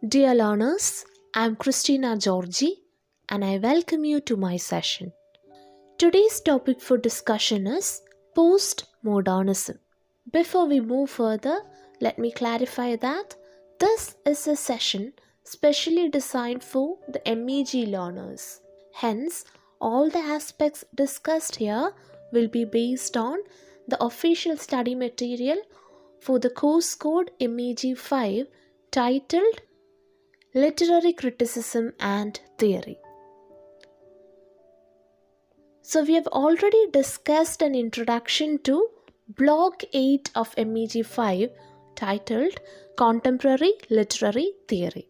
Dear learners, I am Christina Georgy and I welcome you to my session. Today's topic for discussion is Postmodernism. Before we move further, let me clarify that this is a session specially designed for the MEG learners. Hence, all the aspects discussed here will be based on the official study material for the course code MEG 5 titled Literary Criticism and Theory. So we have already discussed an introduction to Block 8 of MEG 5 titled Contemporary Literary Theory.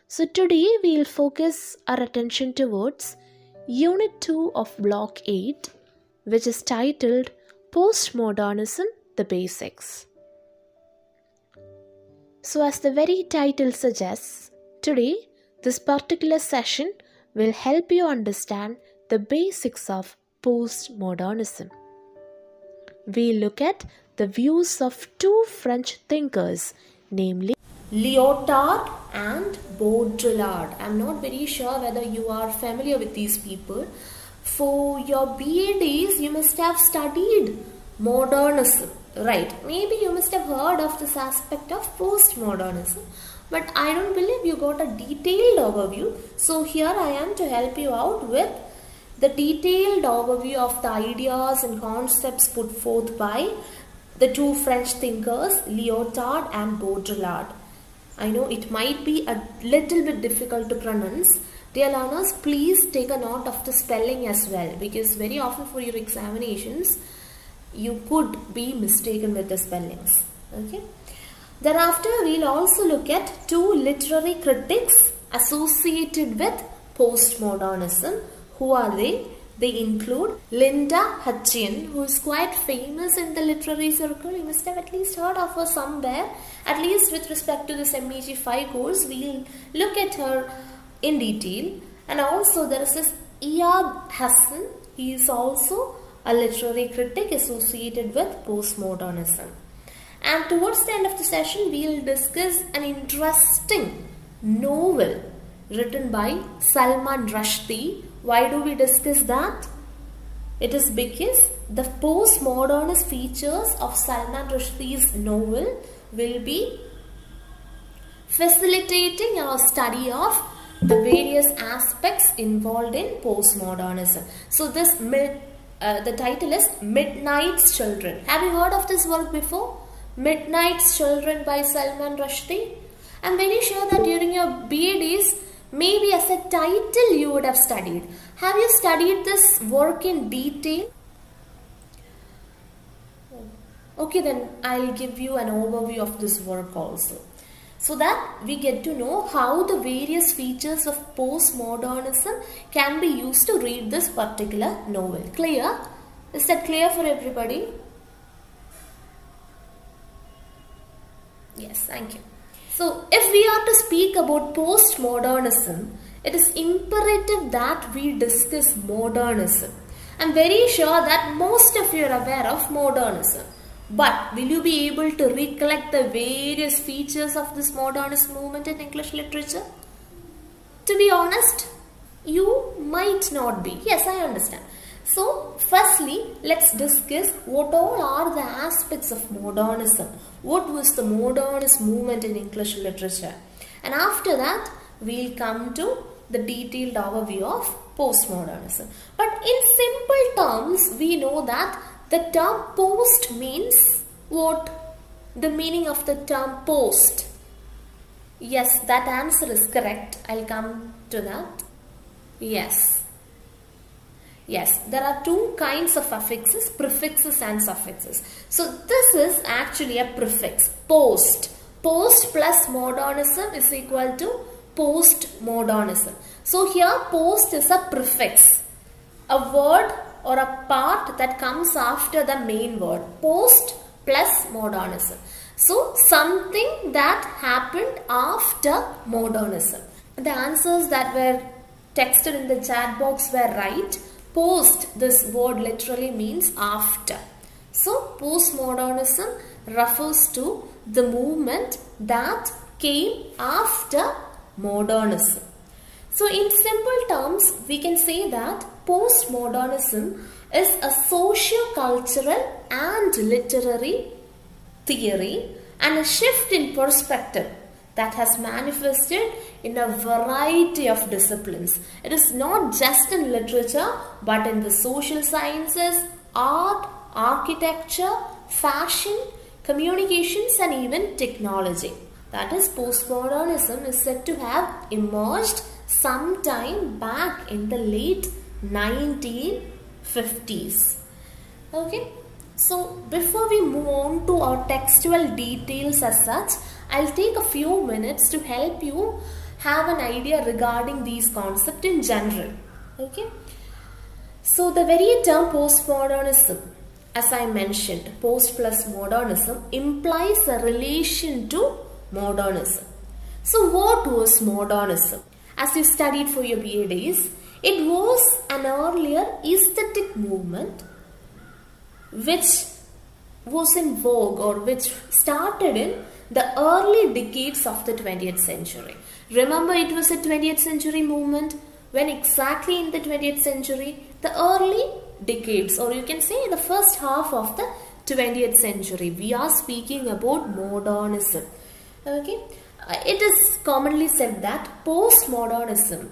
So today we will focus our attention towards Unit 2 of Block 8, which is titled Postmodernism, the Basics. So as the very title suggests, today this particular session will help you understand the basics of postmodernism. We look at the views of two French thinkers, namely Lyotard and Baudrillard. I'm not very sure whether you are familiar with these people. For your BA days, you must have studied modernism. Right, maybe you must have heard of this aspect of postmodernism, but I don't believe you got a detailed overview. So here I am to help you out with the detailed overview of the ideas and concepts put forth by the two French thinkers, Lyotard and Baudrillard. I know it might be a little bit difficult to pronounce. Dear learners, please take a note of the spelling as well, because very often for your examinations, you could be mistaken with the spellings. Okay. Thereafter, we'll also look at two literary critics associated with postmodernism. Who are they? They include Linda Hutcheon, who is quite famous in the literary circle. You must have at least heard of her somewhere. At least with respect to this MEG 5 course, we'll look at her in detail. And also there is this Iyad Hassan. He is also a literary critic associated with postmodernism. And towards the end of the session, we will discuss an interesting novel written by Salman Rushdie. Why do we discuss that? It is because the postmodernist features of Salman Rushdie's novel will be facilitating our study of the various aspects involved in postmodernism. So this the title is Midnight's Children. Have you heard of this work before? Midnight's Children by Salman Rushdie. I'm very sure that during your BA days, maybe as a title you would have studied. Have you studied this work in detail? Okay, then I'll give you an overview of this work also, so that we get to know how the various features of postmodernism can be used to read this particular novel. Clear? Is that clear for everybody? Yes, thank you. So, if we are to speak about postmodernism, it is imperative that we discuss modernism. I'm very sure that most of you are aware of modernism. But will you be able to recollect the various features of this modernist movement in English literature? To be honest, you might not be. Yes, I understand. So, firstly, let's discuss what all are the aspects of modernism. What was the modernist movement in English literature? And after that, we'll come to the detailed overview of postmodernism. But in simple terms, we know that the term post means what? The meaning of the term post. Yes, that answer is correct. I'll come to that. Yes. Yes, there are two kinds of affixes, prefixes and suffixes. So this is actually a prefix, post. Post plus modernism is equal to postmodernism. So here post is a prefix, a word or a part that comes after the main word. Post plus modernism. So something that happened after modernism. The answers that were texted in the chat box were right. Post, this word literally means after. So postmodernism refers to the movement that came after modernism. So in simple terms, we can say that postmodernism is a socio-cultural and literary theory and a shift in perspective that has manifested in a variety of disciplines. It is not just in literature but in the social sciences, art, architecture, fashion, communications and even technology. That is, postmodernism is said to have emerged sometime back in the late 1950s. Okay. So before we move on to our textual details as such, I'll take a few minutes to help you have an idea regarding these concepts in general. Okay. So the very term postmodernism, as I mentioned, post plus modernism implies a relation to modernism. So what was modernism? As you studied for your BA days, it was an earlier aesthetic movement which was in vogue or which started in the early decades of the 20th century. Remember, it was a 20th century movement. When exactly in the 20th century? The early decades, or you can say the first half of the 20th century. We are speaking about modernism. Okay. It is commonly said that postmodernism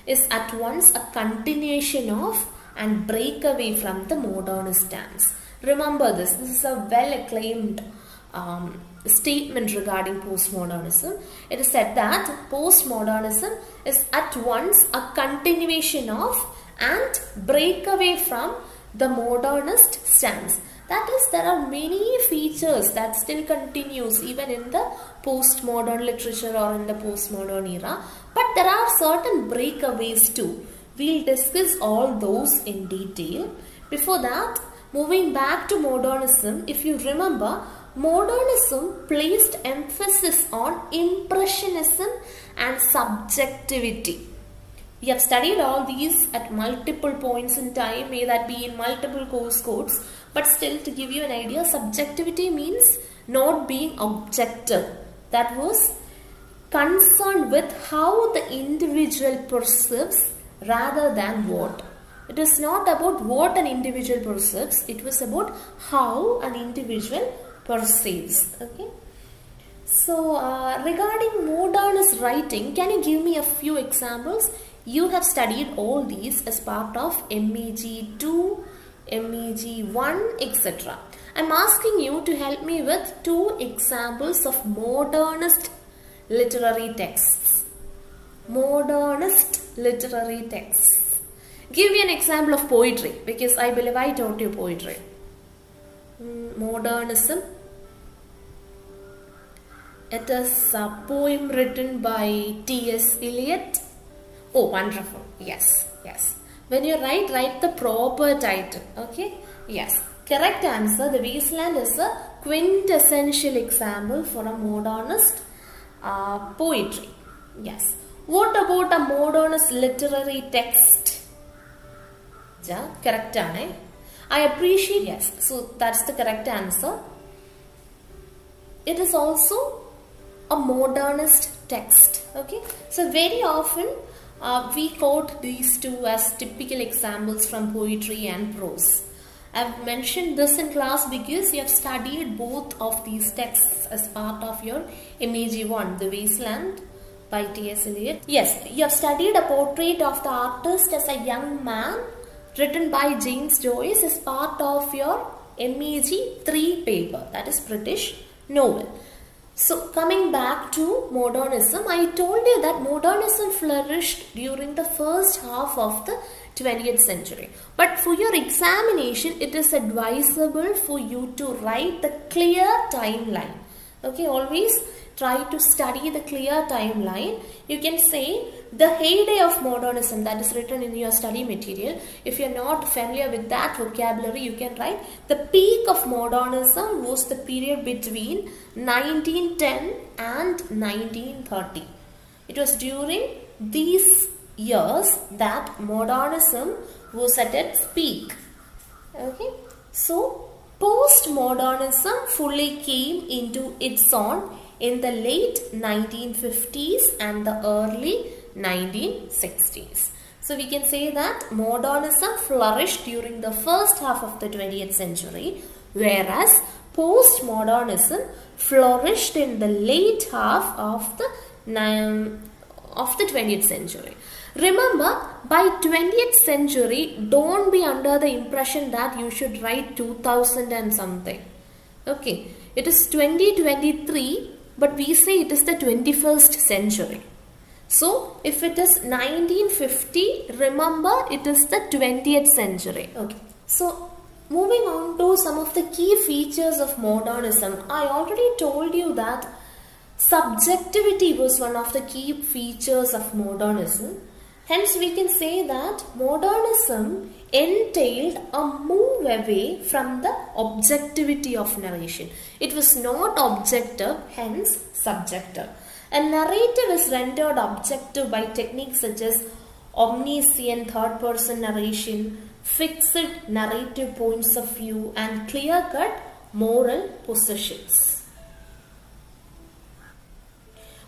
is at once a continuation of and break away from the modernist stance. Remember this. This is a well acclaimed statement regarding postmodernism. It is said that postmodernism is at once a continuation of and break away from the modernist stance. That is, there are many features that still continues even in the postmodern literature or in the postmodern era. But there are certain breakaways too. We'll discuss all those in detail. Before that, moving back to modernism, if you remember, modernism placed emphasis on impressionism and subjectivity. We have studied all these at multiple points in time, may that be in multiple course codes, but still to give you an idea, subjectivity means not being objective. That was concerned with how the individual perceives rather than what. It is not about what an individual perceives, it was about how an individual perceives. Okay. So regarding modernist writing, can you give me a few examples? You have studied all these as part of MEG 2, MEG 1, etc. I am asking you to help me with 2 examples of modernist literary texts. Modernist literary texts. Give me an example of poetry, because I believe I taught you poetry. Modernism. It is a poem written by T.S. Eliot. Oh, wonderful. Yes, yes. When you write the proper title. Okay? Yes. Correct answer. The Wasteland is a quintessential example for a modernist poetry. Yes. What about a modernist literary text? Ja, correct aane. I appreciate. Yes. So that's the correct answer. It is also a modernist text. Okay. So very often we quote these two as typical examples from poetry and prose. I have mentioned this in class because you have studied both of these texts as part of your MEG 1, The Wasteland by T.S. Eliot. Yes, you have studied a portrait of the artist as a young man written by James Joyce as part of your MEG 3 paper, that is British novel. So coming back to modernism, I told you that modernism flourished during the first half of the 20th century. But for your examination, it is advisable for you to write the clear timeline. Okay, always try to study the clear timeline. You can say the heyday of modernism, that is written in your study material. If you are not familiar with that vocabulary, you can write the peak of modernism was the period between 1910 and 1930. It was during these years that modernism was at its peak. Okay, so Postmodernism fully came into its own in the late 1950s and the early 1960s. So we can say that modernism flourished during the first half of the 20th century, whereas postmodernism flourished in the late half of the 20th century. Remember, by 20th century, don't be under the impression that you should write 2000 and something. Okay, it is 2023, but we say it is the 21st century. So, if it is 1950, remember it is the 20th century. Okay. So, moving on to some of the key features of modernism. I already told you that subjectivity was one of the key features of modernism. Hence, we can say that modernism entailed a move away from the objectivity of narration. It was not objective, hence subjective. A narrative is rendered objective by techniques such as omniscient third-person narration, fixed narrative points of view, and clear-cut moral positions.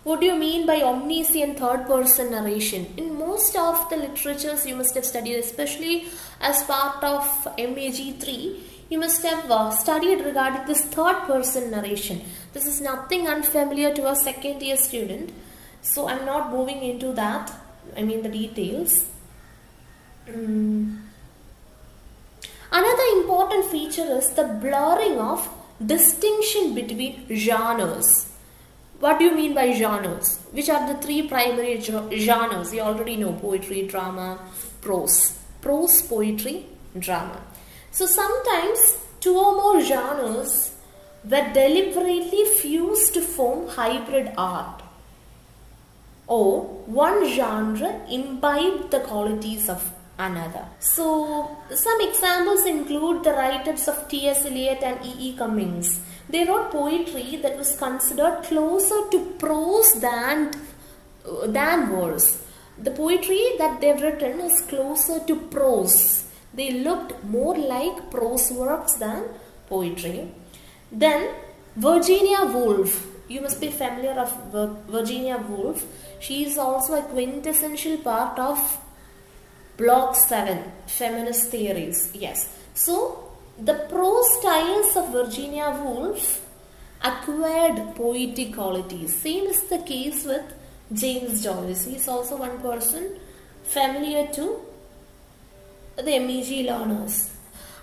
What do you mean by omniscient third-person narration? In most of the literatures you must have studied, especially as part of MEG 3, you must have studied regarding this third-person narration. This is nothing unfamiliar to a second-year student. So I'm not moving into that, the details. Another important feature is the blurring of distinction between genres. What do you mean by genres? Which are the three primary genres? You already know: poetry, drama, prose. Prose, poetry, drama. So sometimes two or more genres were deliberately fused to form hybrid art, or one genre imbibed the qualities of another. So some examples include the writers of T.S. Eliot and E.E. Cummings. They wrote poetry that was considered closer to prose than verse. The poetry that they've written is closer to prose. They looked more like prose works than poetry. Then Virginia Woolf. You must be familiar of Virginia Woolf. She is also a quintessential part of Block 7, feminist theories. Yes. So the prose styles of Virginia Woolf acquired poetic qualities. Same is the case with James Joyce. He is also one person familiar to the MEG learners.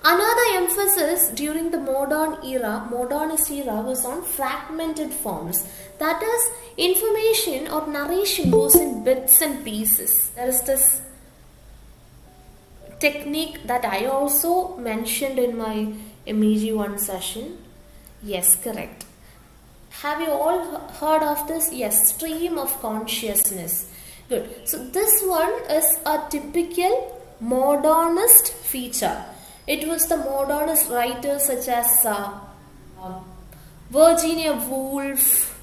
Another emphasis during the modernist era was on fragmented forms. That is, information or narration goes in bits and pieces. There is this technique that I also mentioned in my MEG 1 session. Yes, correct. Have you all heard of this? Yes, stream of consciousness. Good. So this one is a typical modernist feature. It was the modernist writers such as Virginia Woolf,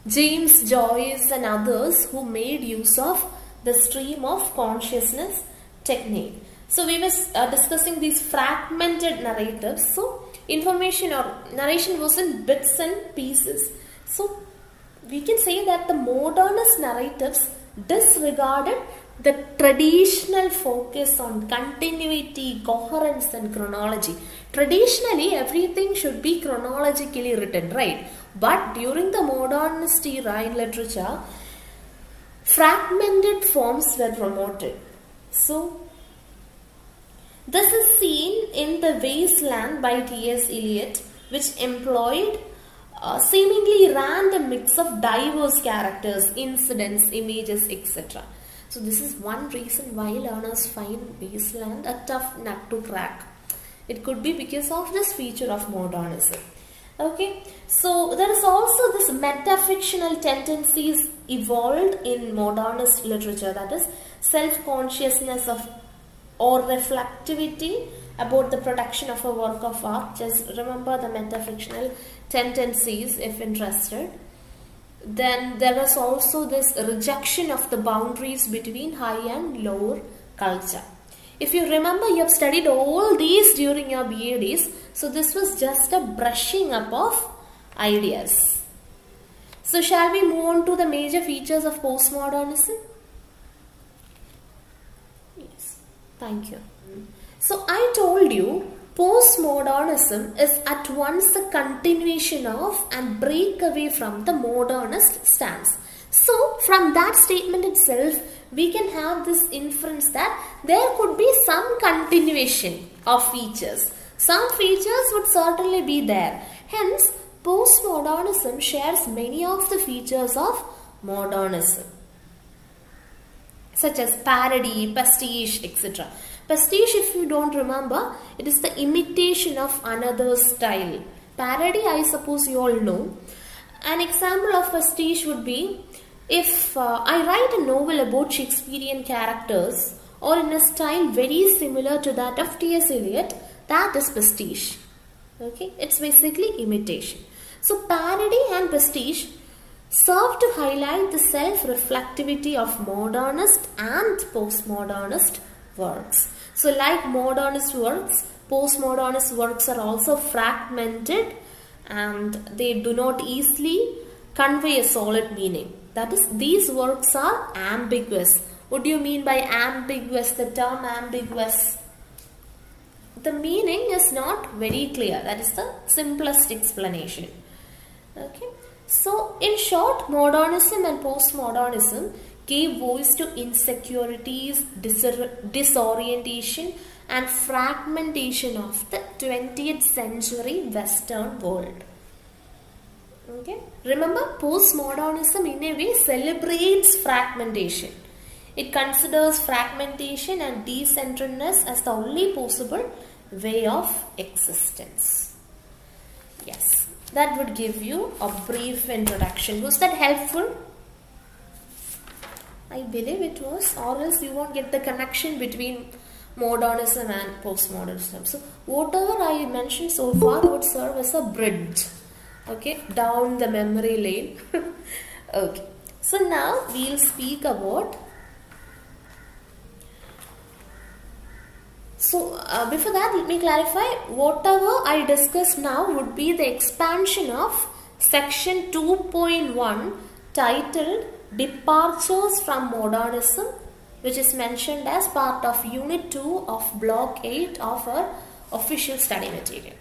James Joyce and others who made use of the stream of consciousness technique. So we were discussing these fragmented narratives. So information or narration was in bits and pieces. So we can say that the modernist narratives disregarded the traditional focus on continuity, coherence and chronology. Traditionally, everything should be chronologically written, right? But during the modernist era in literature, fragmented forms were promoted. So this is seen in The Wasteland by T.S. Eliot, which employed a seemingly random mix of diverse characters, incidents, images, etc. So this is one reason why learners find Wasteland a tough nut to crack. It could be because of this feature of modernism. Okay, so there is also this metafictional tendencies evolved in modernist literature, that is self-consciousness of or reflectivity about the production of a work of art. Just remember the metafictional tendencies if interested. Then there is also this rejection of the boundaries between high and lower culture. If you remember, you have studied all these during your BADs. So this was just a brushing up of ideas. So shall we move on to the major features of postmodernism? Yes, thank you. So I told you postmodernism is at once a continuation of and break away from the modernist stance. So from that statement itself, we can have this inference that there could be some continuation of features. Some features would certainly be there. Hence, postmodernism shares many of the features of modernism, such as parody, pastiche, etc. Pastiche, if you don't remember, it is the imitation of another's style. Parody, I suppose you all know. An example of pastiche would be, if I write a novel about Shakespearean characters or in a style very similar to that of T.S. Eliot, that is pastiche. Okay, it's basically imitation. So parody and pastiche serve to highlight the self-reflectivity of modernist and postmodernist works. So like modernist works, postmodernist works are also fragmented and they do not easily convey a solid meaning. That is, these works are ambiguous. What do you mean by ambiguous? The term ambiguous. The meaning is not very clear. That is the simplest explanation. Okay. So, in short, modernism and postmodernism gave voice to insecurities, disorientation and fragmentation of the 20th century Western world. Okay. Remember, postmodernism in a way celebrates fragmentation. It considers fragmentation and decentredness as the only possible way of existence. Yes, that would give you a brief introduction. Was that helpful? I believe it was, or else you won't get the connection between modernism and postmodernism. So, whatever I mentioned so far would serve as a bridge. Okay, down the memory lane. Okay, so now we'll speak about. So before that, let me clarify. Whatever I discussed now would be the expansion of section 2.1 titled Departures from Modernism, which is mentioned as part of Unit 2 of Block 8 of our official study material.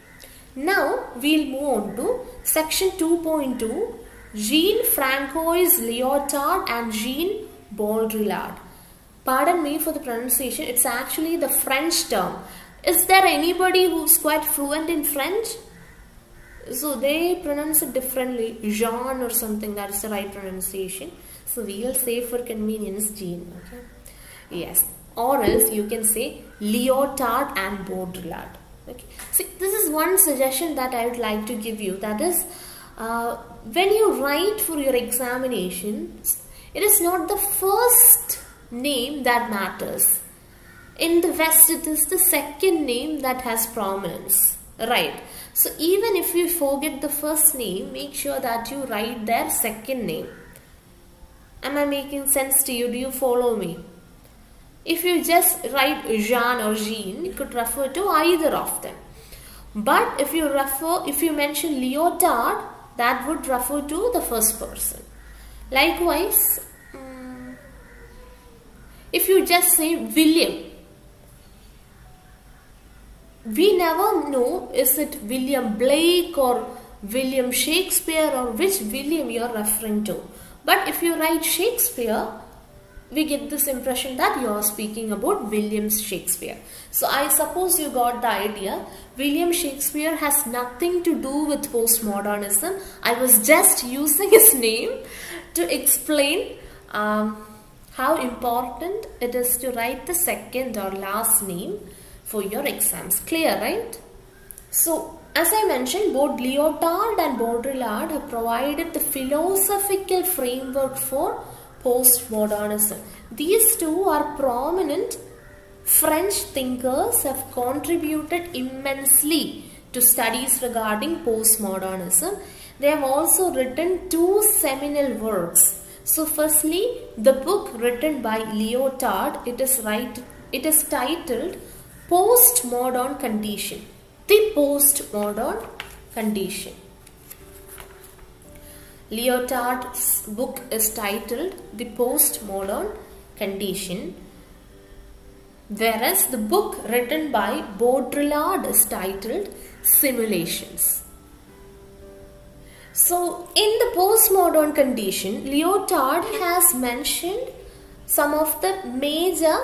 Now we'll move on to section 2.2, Jean-Francois Lyotard and Jean Baudrillard. Pardon me for the pronunciation, it's actually the French term. Is there anybody who's quite fluent in French? So they pronounce it differently, Jean or something, that is the right pronunciation. So we'll say for convenience Jean. Okay? Yes, or else you can say Lyotard and Baudrillard. Okay. See, this is one suggestion that I would like to give you. That is, when you write for your examinations, it is not the first name that matters. In the West, it is the second name that has prominence. Right. So even if you forget the first name, make sure that you write their second name. Am I making sense to you? Do you follow me? If you just write Jean or Jean, it could refer to either of them. But if you mention Lyotard, that would refer to the first person. Likewise, if you just say William, we never know is it William Blake or William Shakespeare or which William you are referring to. But if you write Shakespeare, we get this impression that you are speaking about William Shakespeare. So I suppose you got the idea. William Shakespeare has nothing to do with postmodernism. I was just using his name to explain how important it is to write the second or last name for your exams. Clear, right? So, as I mentioned, both Lyotard and Baudrillard have provided the philosophical framework for postmodernism. These two are prominent French thinkers, have contributed immensely to studies regarding postmodernism. They have also written two seminal works. So firstly, the book written by Lyotard, it It is titled Postmodern Condition. The Postmodern Condition. Lyotard's book is titled The Postmodern Condition, whereas the book written by Baudrillard is titled Simulations. So, in the postmodern condition, Lyotard has mentioned some of the major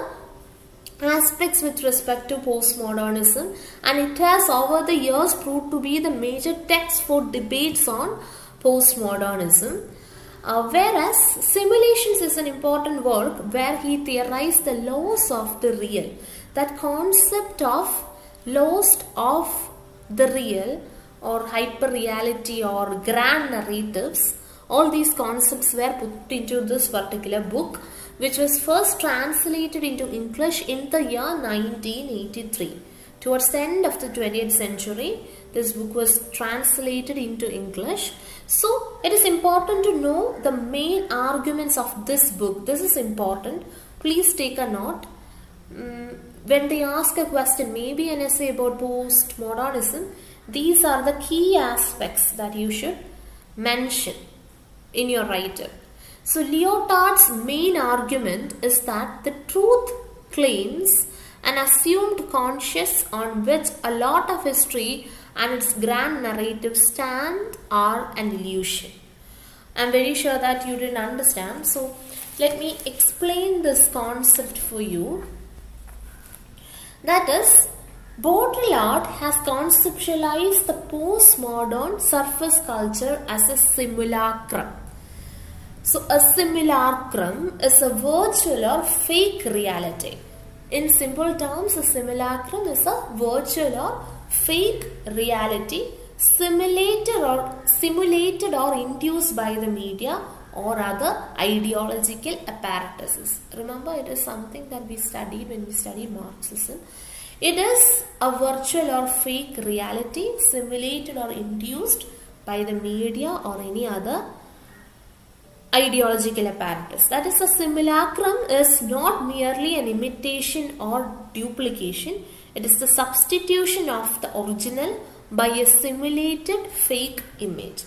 aspects with respect to postmodernism, and it has over the years proved to be the major text for debates on postmodernism. Whereas Simulations is an important work where he theorized the laws of the real. That concept of laws of the real or hyper-reality or grand narratives, all these concepts were put into this particular book, which was first translated into English in the year 1983. Towards the end of the 20th century, this book was translated into English. So, it is important to know the main arguments of this book. This is important. Please take a note. When they ask a question, maybe an essay about postmodernism, these are the key aspects that you should mention in your writer. So, Lyotard's main argument is that the truth claims an assumed conscience on which a lot of history and its grand narrative stand are an illusion. I am very sure that you didn't understand. So, let me explain this concept for you. That is, Baudrillard has conceptualized the postmodern surface culture as a simulacrum. So, a simulacrum is a virtual or fake reality. In simple terms, a simulacrum is a virtual or fake reality simulated or induced by the media or other ideological apparatuses. Remember, it is something that we studied when we studied Marxism. It is a virtual or fake reality simulated or induced by the media or any other ideological apparatus. That is, a simulacrum is not merely an imitation or duplication. It is the substitution of the original by a simulated fake image.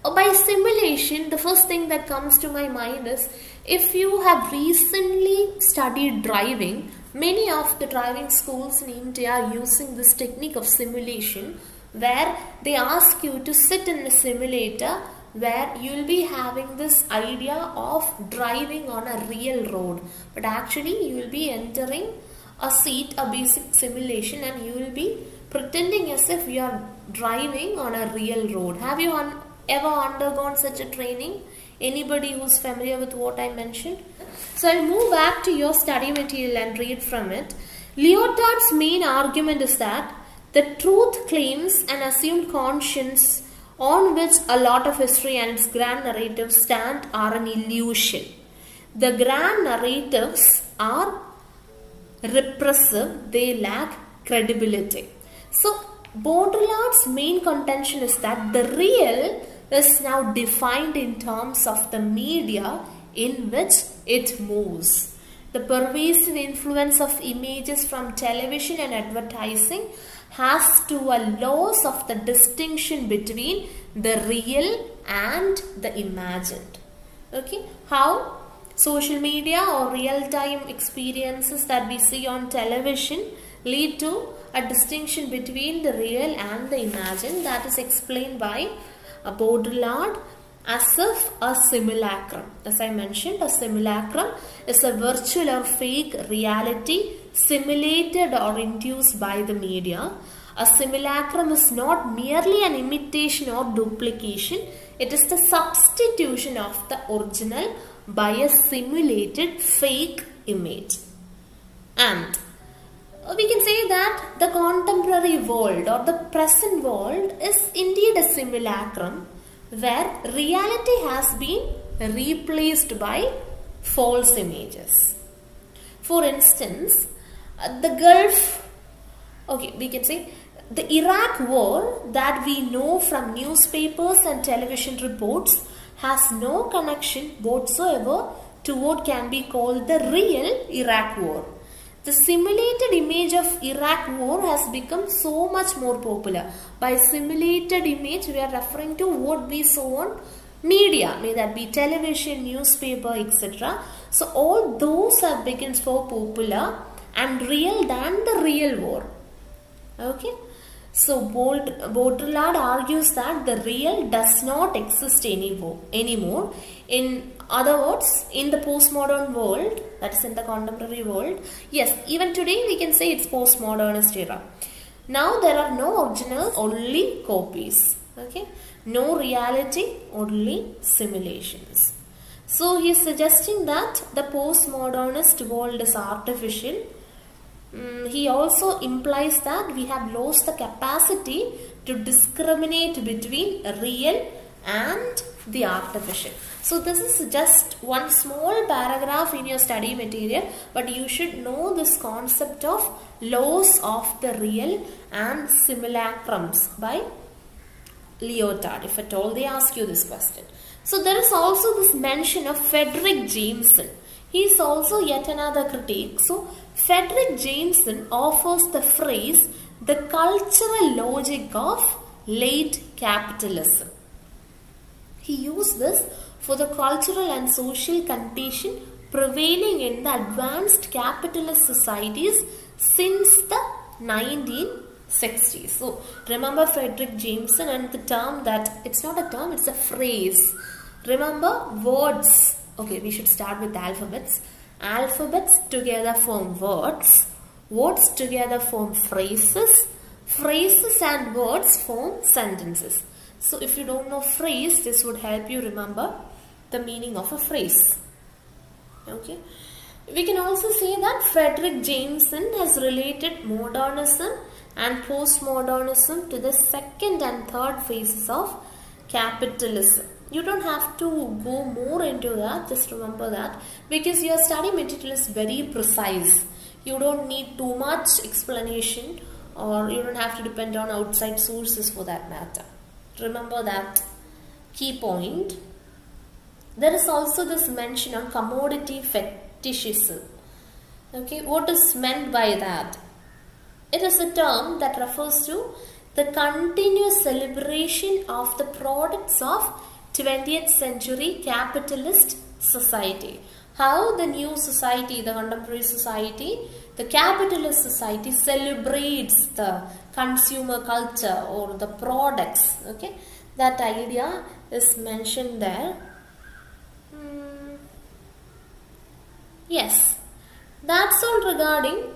By simulation, the first thing that comes to my mind is, if you have recently studied driving, many of the driving schools in India are using this technique of simulation, where they ask you to sit in a simulator where you will be having this idea of driving on a real road, but actually you will be entering a seat, a basic simulation, and you will be pretending as if you are driving on a real road. Have you ever undergone such a training? Anybody who's familiar with what I mentioned? So I'll move back to your study material and read from it. Lyotard's main argument is that the truth claims an assumed conscience on which a lot of history and its grand narratives stand are an illusion. The grand narratives are repressive, they lack credibility. So, Baudrillard's main contention is that the real is now defined in terms of the media in which it moves. The pervasive influence of images from television and advertising has to a loss of the distinction between the real and the imagined. Okay, how social media or real-time experiences that we see on television lead to a distinction between the real and the imagined. That is explained by Baudrillard as if a simulacrum. As I mentioned, a simulacrum is a virtual or fake reality simulated or induced by the media. A simulacrum is not merely an imitation or duplication. It is the substitution of the original by a simulated fake image. And we can say that the contemporary world or the present world is indeed a simulacrum where reality has been replaced by false images. For instance, the Gulf, we can say the Iraq war that we know from newspapers and television reports has no connection whatsoever to what can be called the real Iraq war. The simulated image of Iraq war has become so much more popular. By simulated image, we are referring to what we saw on media, may that be television, newspaper, etc. So all those have become so popular and real than the real war. Okay. So Baudrillard argues that the real does not exist anymore. In other words, in the postmodern world, that is in the contemporary world, yes, even today we can say it's postmodernist era. Now there are no originals, only copies. Okay, no reality, only simulations. So he is suggesting that the postmodernist world is artificial. He also implies that we have lost the capacity to discriminate between real and the artificial. So this is just one small paragraph in your study material, but you should know this concept of laws of the real and simulacrums by Lyotard, if at all they ask you this question. So there is also this mention of Frederick Jameson. He is also yet another critic. So Frederick Jameson offers the phrase, the cultural logic of late capitalism. He used this for the cultural and social condition prevailing in the advanced capitalist societies since the 1960s. So remember Frederick Jameson and the term that, it's not a term, it's a phrase. Remember words. Okay, we should start with alphabets. Alphabets together form words. Words together form phrases. Phrases and words form sentences. So if you don't know phrase, this would help you remember the meaning of a phrase. Okay. We can also say that Frederick Jameson has related modernism and postmodernism to the second and third phases of capitalism. You don't have to go more into that, just remember that, because your study material is very precise. You don't need too much explanation, or you don't have to depend on outside sources for that matter. Remember that key point. There is also this mention on commodity fetishism. Okay, what is meant by that? It is a term that refers to the continuous celebration of the products of 20th century capitalist society. How the new society, the contemporary society, the capitalist society celebrates the consumer culture or the products. Okay, that idea is mentioned there. Yes, that's all regarding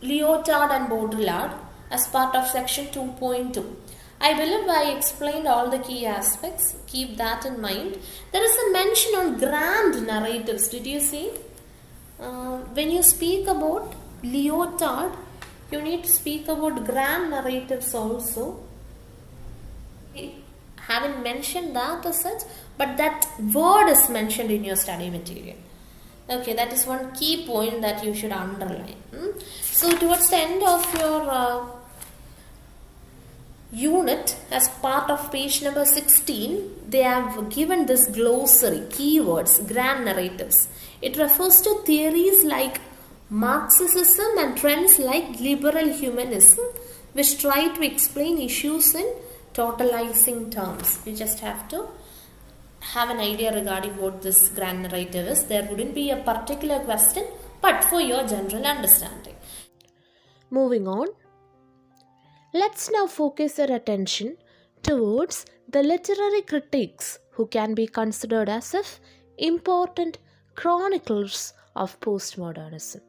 Lyotard and Baudrillard as part of section 2.2. I believe I explained all the key aspects. Keep that in mind. There is a mention on grand narratives. Did you see? When you speak about Lyotard, you need to speak about grand narratives also. I haven't mentioned that as such, but that word is mentioned in your study material. Okay, that is one key point that you should underline. So towards the end of your unit, as part of page number 16, they have given this glossary, keywords, grand narratives. It refers to theories like Marxism and trends like liberal humanism, which try to explain issues in totalizing terms. We just have to have an idea regarding what this grand narrative is. There wouldn't be a particular question, but for your general understanding. Moving on, let's now focus our attention towards the literary critics who can be considered as if important chroniclers of postmodernism.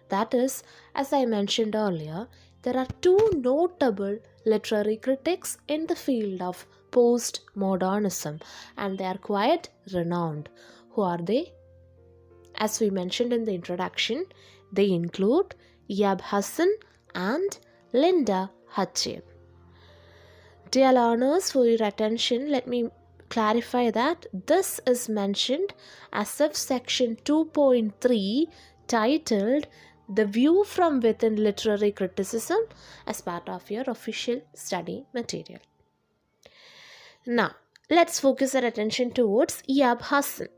That is, as I mentioned earlier, there are two notable literary critics in the field of postmodernism, and they are quite renowned. Who are they? As we mentioned in the introduction, they include Yab Hassan and Linda Hutcheon. Dear learners, for your attention, let me clarify that this is mentioned as if section 2.3 titled The View from Within Literary Criticism as part of your official study material. Now, let's focus our attention towards Yab Hassan.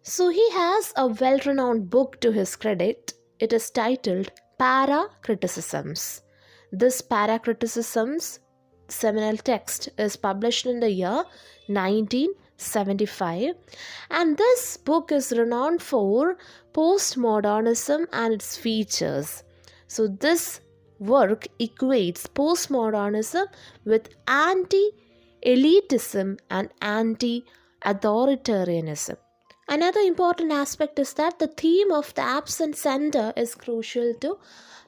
So he has a well-renowned book to his credit. It is titled Para-Criticisms. This Para-Criticisms seminal text is published in the year 1975, and this book is renowned for postmodernism and its features. So this work equates postmodernism with anti-elitism and anti-authoritarianism. Another important aspect is that the theme of the absent sender is crucial to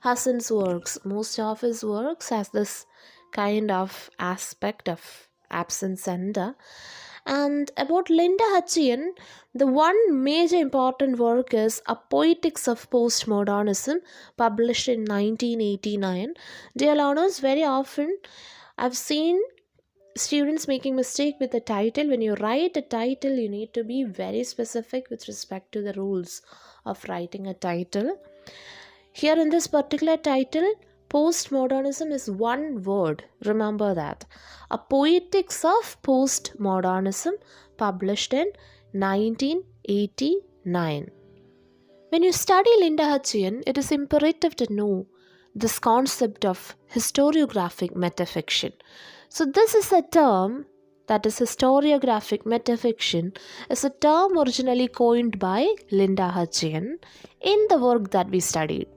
Hassan's works. Most of his works has this kind of aspect of absent sender. And about Linda Hutcheon, the one major important work is A Poetics of Postmodernism, published in 1989. Dear learners, very often I've seen students making mistake with the title. When you write a title, you need to be very specific with respect to the rules of writing a title. Here in this particular title, postmodernism is one word. Remember that. A Poetics of Postmodernism, published in 1989. When you study Linda Hutcheon, it is imperative to know this concept of historiographic metafiction. So this is a term, that is historiographic metafiction, is a term originally coined by Linda Hutcheon in the work that we studied.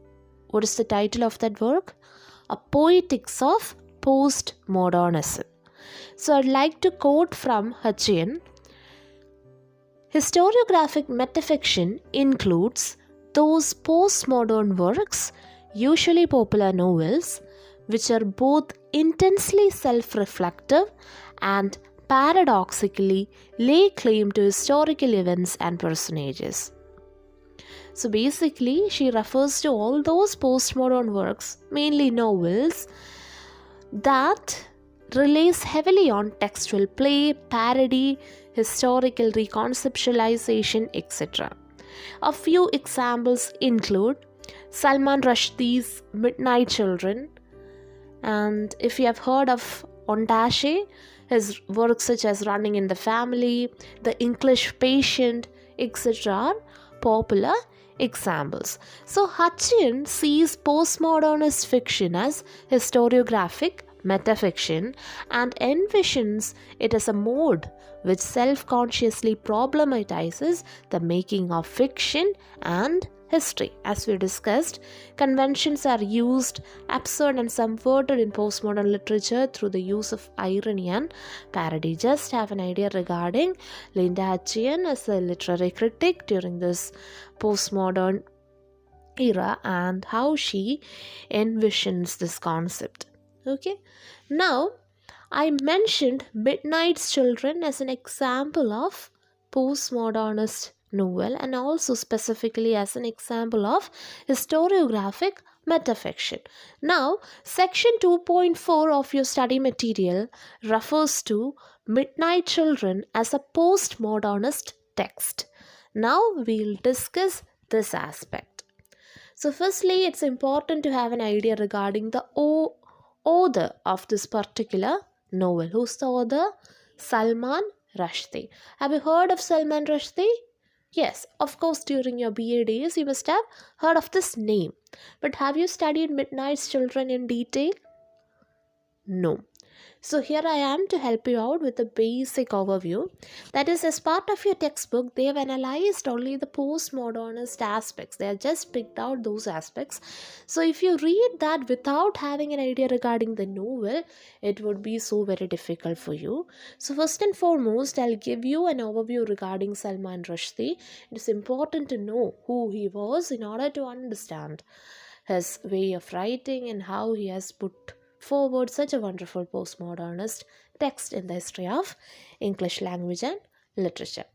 What is the title of that work? A Poetics of Postmodernism. So I'd like to quote from Hutcheon. Historiographic metafiction includes those postmodern works, usually popular novels, which are both intensely self-reflective and paradoxically lay claim to historical events and personages. So basically, she refers to all those postmodern works, mainly novels, that relies heavily on textual play, parody, historical reconceptualization, etc. A few examples include Salman Rushdie's Midnight Children, and if you have heard of Ondaatje, his works such as Running in the Family, The English Patient, etc. are popular examples. So Hutcheon sees postmodernist fiction as historiographic metafiction and envisions it as a mode which self-consciously problematizes the making of fiction and history. As we discussed, conventions are used, absurd and subverted in postmodern literature through the use of irony and parody. Just have an idea regarding Linda Hutcheon as a literary critic during this postmodern era and how she envisions this concept. Okay, now I mentioned Midnight's Children as an example of postmodernist novel and also specifically as an example of historiographic metafiction. Now, section 2.4 of your study material refers to Midnight Children as a postmodernist text. Now, we'll discuss this aspect. So, firstly, it's important to have an idea regarding the author of this particular novel. Who's the author? Salman Rushdie. Have you heard of Salman Rushdie? Yes, of course, during your BA days, you must have heard of this name. But have you studied Midnight's Children in detail? No. So here I am to help you out with a basic overview. That is, as part of your textbook, they have analyzed only the postmodernist aspects. They have just picked out those aspects. So if you read that without having an idea regarding the novel, it would be so very difficult for you. So first and foremost, I'll give you an overview regarding Salman Rushdie. It is important to know who he was in order to understand his way of writing and how he has put forward such a wonderful postmodernist text in the history of English language and literature.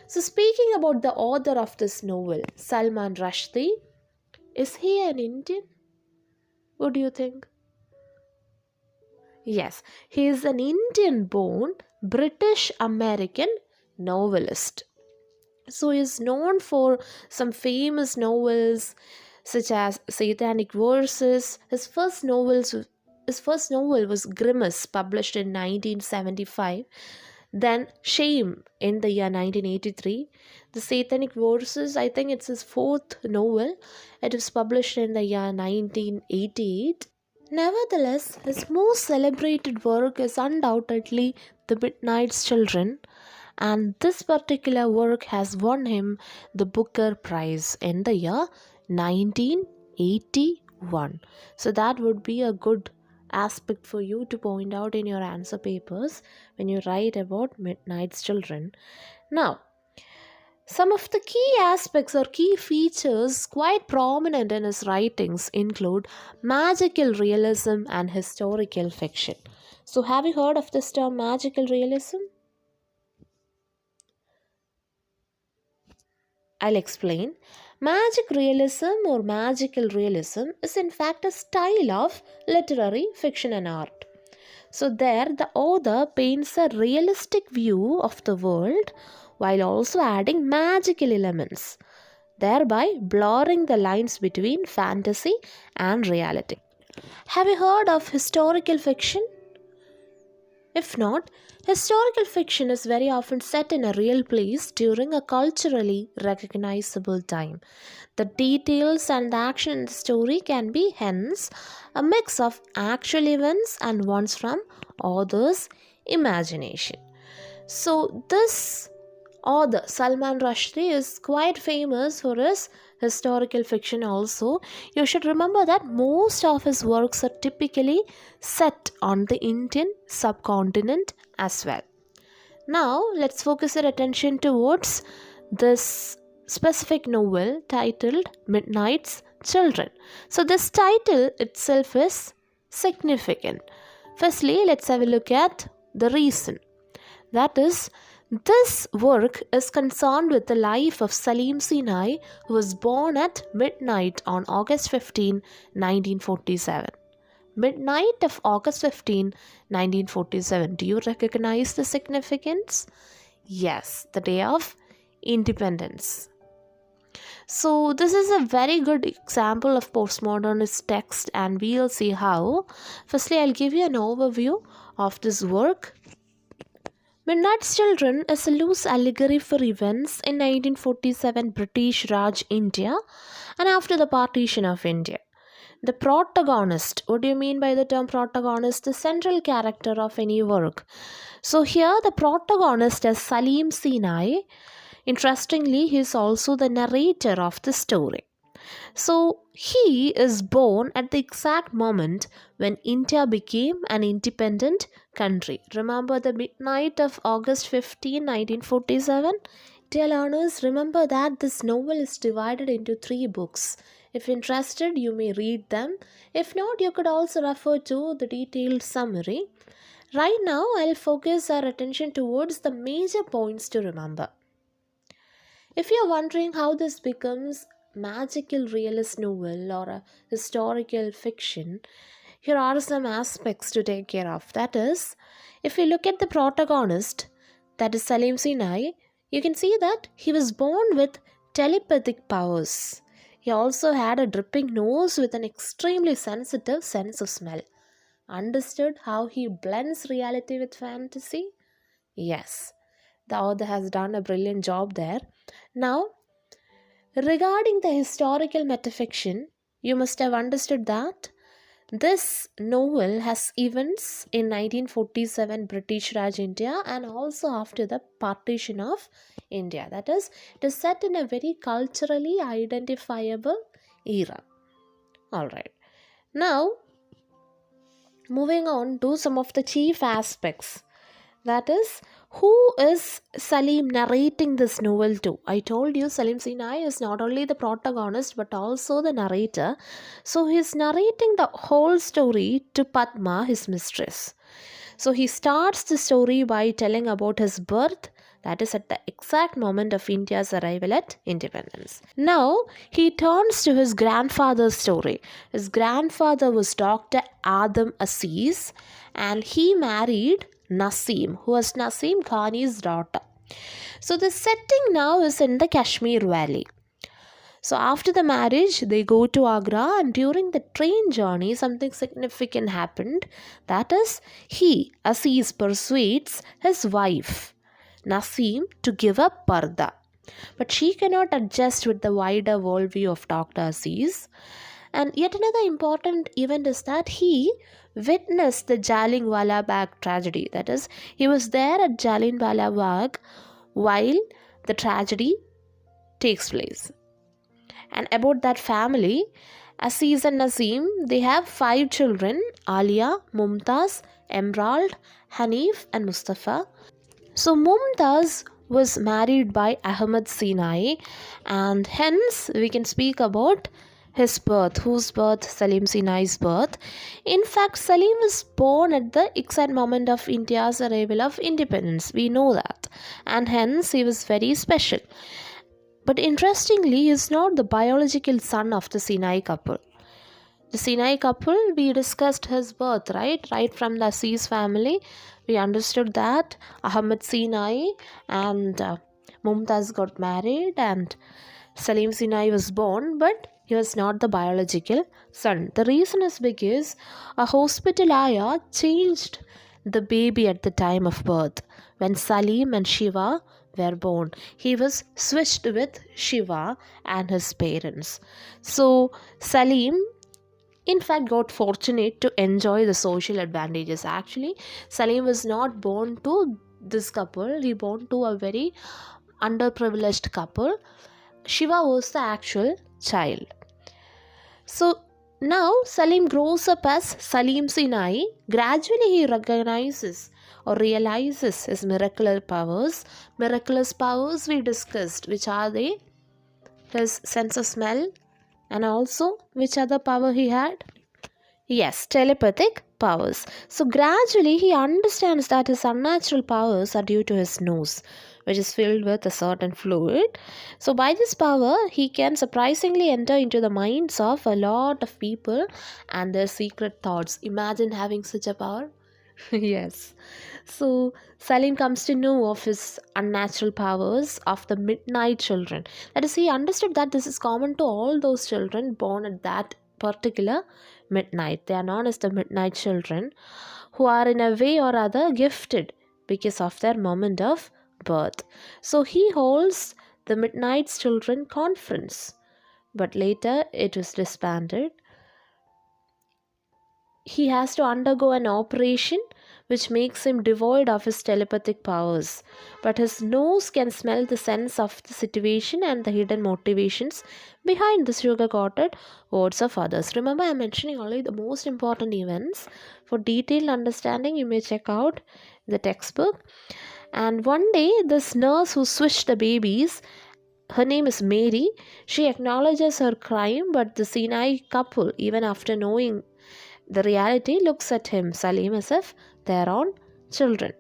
So speaking about the author of this novel, Salman Rushdie, is he an Indian? What do you think? Yes, he is an Indian-born British-American novelist. So he is known for some famous novels such as Satanic Verses. His first novel was Grimace, published in 1975. Then Shame in the year 1983. The Satanic Verses, I think it's his fourth novel. It was published in the year 1988. Nevertheless, his most celebrated work is undoubtedly The Midnight's Children, and this particular work has won him the Booker Prize in the year 1981. So that would be a good aspect for you to point out in your answer papers when you write about Midnight's Children. Now, some of the key aspects or key features quite prominent in his writings include magical realism and historical fiction. So, have you heard of this term magical realism? I'll explain. Magic realism or magical realism is in fact a style of literary fiction and art. So, there the author paints a realistic view of the world while also adding magical elements, thereby blurring the lines between fantasy and reality. Have you heard of historical fiction? If not, historical fiction is very often set in a real place during a culturally recognizable time. The details and the action in the story can be hence a mix of actual events and ones from author's imagination. So this author Salman Rushdie is quite famous for his historical fiction also. You should remember that most of his works are typically set on the Indian subcontinent as well. Now let's focus our attention towards this specific novel titled Midnight's Children. So this title itself is significant. Firstly, let's have a look at the reason. That is, this work is concerned with the life of Salim Sinai, who was born at midnight on August 15, 1947. Midnight of August 15, 1947. Do you recognize the significance? Yes, the day of independence. So this is a very good example of postmodernist text, and we'll see how. Firstly, I'll give you an overview of this work. Midnight's Children is a loose allegory for events in 1947 British Raj India and after the partition of India. The protagonist, what do you mean by the term protagonist? The central character of any work. So here the protagonist is Salim Sinai. Interestingly, he is also the narrator of the story. So he is born at the exact moment when India became an independent country. Remember the midnight of August 15, 1947? Dear learners, remember that this novel is divided into 3 books. If interested, you may read them. If not, you could also refer to the detailed summary. Right now, I'll focus our attention towards the major points to remember. If you're wondering how this becomes magical realist novel or a historical fiction, here are some aspects to take care of. That is, if you look at the protagonist, that is Salim Sinai, you can see that he was born with telepathic powers. He also had a dripping nose with an extremely sensitive sense of smell. Understood how he blends reality with fantasy? Yes, the author has done a brilliant job there. Now, regarding the historical metafiction, you must have understood that this novel has events in 1947 British Raj India and also after the partition of India. That is, it is set in a very culturally identifiable era. Alright. Now, moving on to some of the chief aspects. That is, who is Salim narrating this novel to? I told you Salim Sinai is not only the protagonist but also the narrator. So he is narrating the whole story to Padma, his mistress. So he starts the story by telling about his birth, that is at the exact moment of India's arrival at independence. Now he turns to his grandfather's story. His grandfather was Dr. Adam Aziz and he married Naseem, who was Naseem Khani's daughter. So the setting now is in the Kashmir Valley. So after the marriage, they go to Agra, and during the train journey, something significant happened. That is, Aziz, persuades his wife, Naseem, to give up Parda. But she cannot adjust with the wider worldview of Dr. Aziz. And yet another important event is that he witnessed the Jallianwala Bagh tragedy. That is, he was there at Jallianwala Bagh while the tragedy takes place. And about that family, Aziz and Naseem, they have 5 children: Alia, Mumtaz, Emerald, Hanif, and Mustafa. So Mumtaz was married by Ahmad Sinai, and hence we can speak about his birth. Whose birth? Salim Sinai's birth. In fact, Salim was born at the exact moment of India's arrival of independence. We know that. And hence he was very special. But interestingly, he is not the biological son of the Sinai couple. The Sinai couple, we discussed his birth, right? Right from the Aziz family. We understood that Ahmad Sinai and Mumtaz got married and Salim Sinai was born, but he was not the biological son. The reason is because a hospital ayah changed the baby at the time of birth. When Salim and Shiva were born, he was switched with Shiva and his parents. So Salim, in fact, got fortunate to enjoy the social advantages. Actually, Salim was not born to this couple. He born to a very underprivileged couple. Shiva was the actual child. So now Salim grows up as Salim Sinai. Gradually he recognizes or realizes his miraculous powers. Miraculous powers we discussed. Which are they? His sense of smell, and also which other power he had? Yes, telepathic powers. So gradually he understands that his unnatural powers are due to his nose, which is filled with a certain fluid. So by this power, he can surprisingly enter into the minds of a lot of people and their secret thoughts. Imagine having such a power. Yes. So Salim comes to know of his unnatural powers of the midnight children. That is, he understood that this is common to all those children born at that particular midnight. They are known as the midnight children, who are in a way or other gifted because of their moment of birth. So he holds the Midnight Children Conference, but later it was disbanded. He has to undergo an operation which makes him devoid of his telepathic powers, but his nose can smell the sense of the situation and the hidden motivations behind the sugar-coated words of others. Remember, I am mentioning only the most important events. For detailed understanding, you may check out the textbook. And one day, this nurse who switched the babies, her name is Mary, she acknowledges her crime, but the Sinai couple, even after knowing the reality, looks at him, Salim, as if their own children.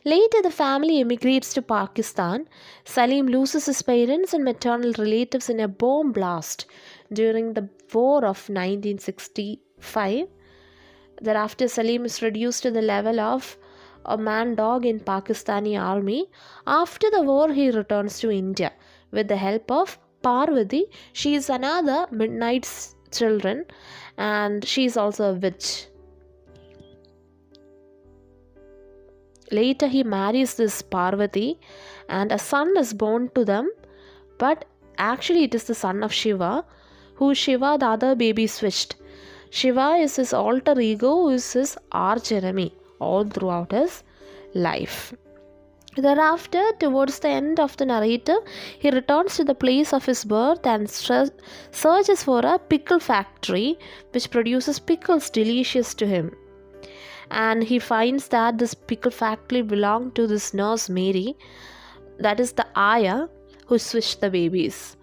Later, the family emigrates to Pakistan. Salim loses his parents and maternal relatives in a bomb blast during the war of 1965. Thereafter, Salim is reduced to the level of a man-dog in Pakistani army. After the war, he returns to India with the help of Parvati. She is another midnight children and she is also a witch. Later he marries this Parvati and a son is born to them, but actually it is the son of Shiva, who Shiva, the other baby, switched. Shiva is his alter ego, who is his arch enemy all throughout his life. Thereafter, towards the end of the narrative, he returns to the place of his birth and searches for a pickle factory which produces pickles delicious to him. And he finds that this pickle factory belonged to this nurse Mary, that is the ayah who switched the babies.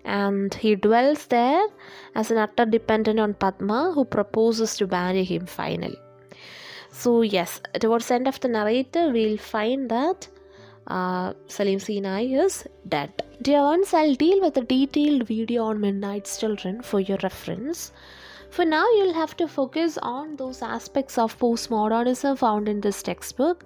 And he dwells there as an utter dependent on Padma, who proposes to marry him finally. So yes, towards the end of the narrative, we'll find that Salim Sinai is dead. Dear ones, I'll deal with a detailed video on Midnight's Children for your reference. For now, you'll have to focus on those aspects of postmodernism found in this textbook.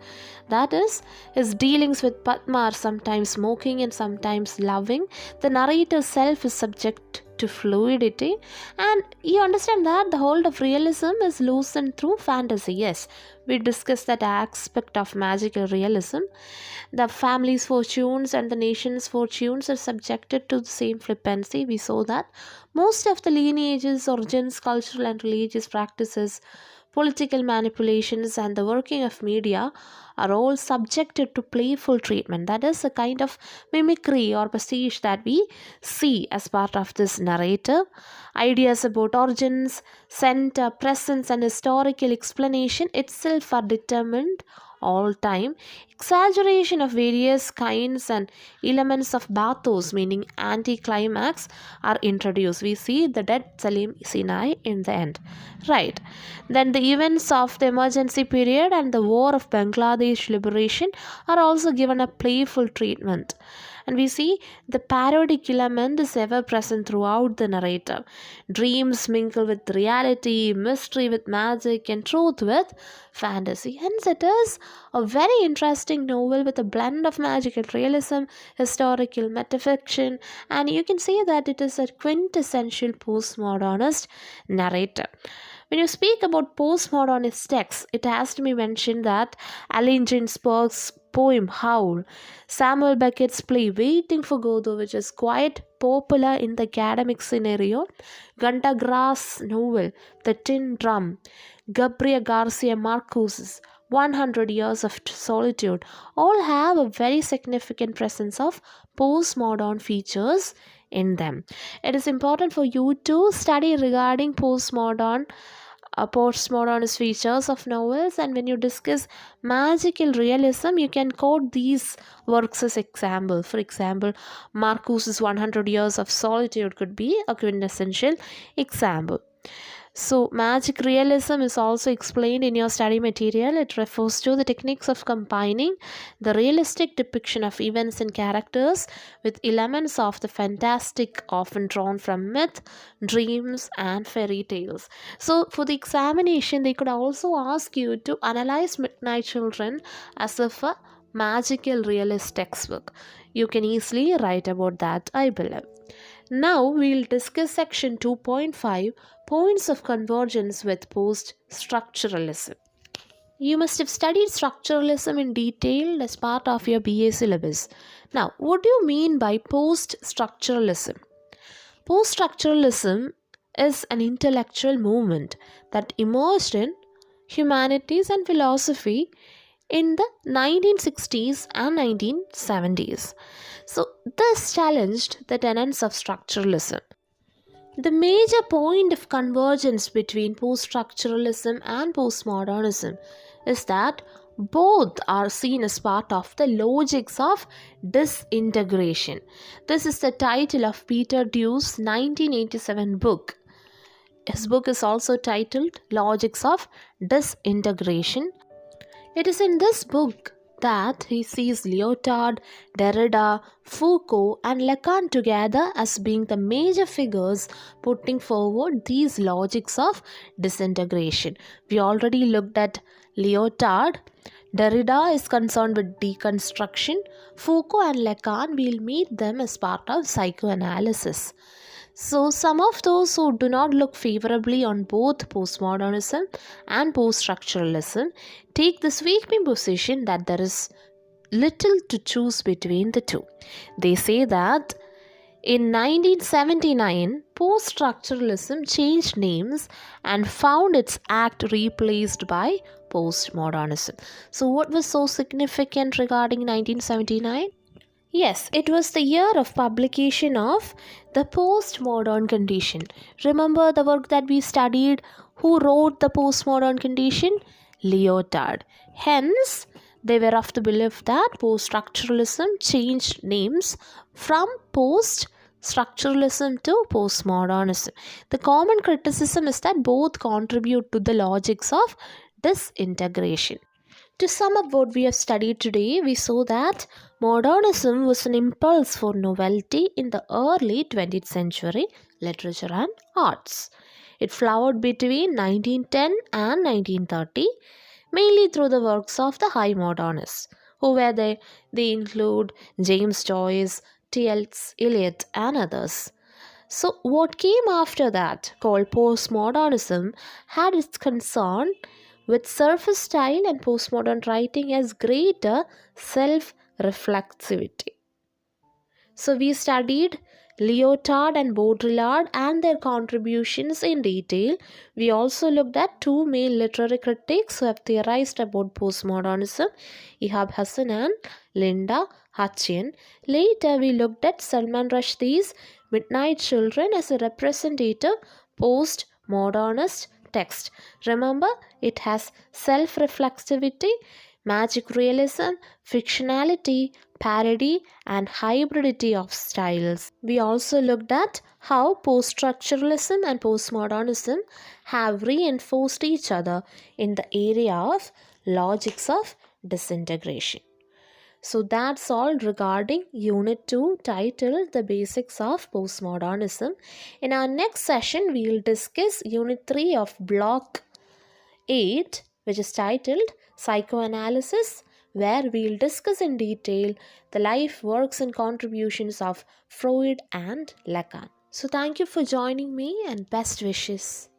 That is, his dealings with Padma are sometimes mocking and sometimes loving. The narrator's self is subject to fluidity, and you understand that the hold of realism is loosened through fantasy. Yes, we discussed that aspect of magical realism. The family's fortunes and the nation's fortunes are subjected to the same flippancy. We saw that most of the lineages, origins, cultural and religious practices, political manipulations, and the working of media are all subjected to playful treatment. That is a kind of mimicry or pastiche that we see as part of this narrative. Ideas about origins, center, presence, and historical explanation itself are determined all time. Exaggeration of various kinds and elements of bathos, meaning anticlimax, are introduced. We see the dead Salim Sinai in the end. Right. Then the events of the emergency period and the war of Bangladesh liberation are also given a playful treatment. And we see the parodic element is ever present throughout the narrative. Dreams mingle with reality, mystery with magic, and truth with fantasy. Hence, it is a very interesting novel with a blend of magical realism, historical metafiction, and you can say that it is a quintessential postmodernist narrative. When you speak about postmodernist texts, it has to be mentioned that Allen Ginsberg's poem Howl, Samuel Beckett's play Waiting for Godot, which is quite popular in the academic scenario, Gunter Grass's novel The Tin Drum, Gabriel Garcia Marquez's 100 Years of Solitude, all have a very significant presence of postmodern features in them. It is important for you to study regarding postmodernist features of novels, and when you discuss magical realism, you can quote these works as example. For example, Marcuse's 100 Years of Solitude could be a quintessential example. So, magic realism is also explained in your study material. It refers to the techniques of combining the realistic depiction of events and characters with elements of the fantastic, often drawn from myth, dreams, and fairy tales. So, for the examination, they could also ask you to analyze Midnight Children as if a magical realist textbook. You can easily write about that, I believe. Now we'll discuss section 2.5, points of convergence with post-structuralism. You must have studied structuralism in detail as part of your BA syllabus. Now, what do you mean by post-structuralism? Post-structuralism is an intellectual movement that emerged in humanities and philosophy in the 1960s and 1970s. So, this challenged the tenets of structuralism. The major point of convergence between post-structuralism and postmodernism is that both are seen as part of the logics of disintegration. This is the title of Peter Dewey's 1987 book. His book is also titled Logics of Disintegration. It is in this book that he sees Lyotard, Derrida, Foucault, and Lacan together as being the major figures putting forward these logics of disintegration. We already looked at Lyotard. Derrida is concerned with deconstruction. Foucault and Lacan, we'll meet them as part of psychoanalysis. So, some of those who do not look favorably on both postmodernism and post-structuralism take the sweeping position that there is little to choose between the two. They say that in 1979, post-structuralism changed names and found its act replaced by postmodernism. So, what was so significant regarding 1979? Yes, it was the year of publication of the postmodern condition. Remember the work that we studied? Who wrote the postmodern condition? Lyotard. Hence, they were of the belief that post-structuralism changed names from post-structuralism to postmodernism. The common criticism is that both contribute to the logics of disintegration. To sum up what we have studied today, we saw that Modernism was an impulse for novelty in the early 20th century literature and arts. It flowered between 1910 and 1930, mainly through the works of the High Modernists, they include James Joyce, T.S. Eliot, and others. So, what came after that, called postmodernism, had its concern with surface style and postmodern writing as greater self reflexivity. So, we studied Lyotard and Baudrillard and their contributions in detail. We also looked at two main literary critics who have theorized about postmodernism, Ihab Hassan and Linda Hutcheon. Later, we looked at Salman Rushdie's Midnight Children as a representative postmodernist text. Remember, it has self reflexivity, magic realism, fictionality, parody, and hybridity of styles. We also looked at how post structuralism and postmodernism have reinforced each other in the area of logics of disintegration. So that's all regarding Unit 2 titled The Basics of Postmodernism. In our next session, we will discuss Unit 3 of Block 8, which is titled Psychoanalysis, where we will discuss in detail the life, works, and contributions of Freud and Lacan. So thank you for joining me and best wishes.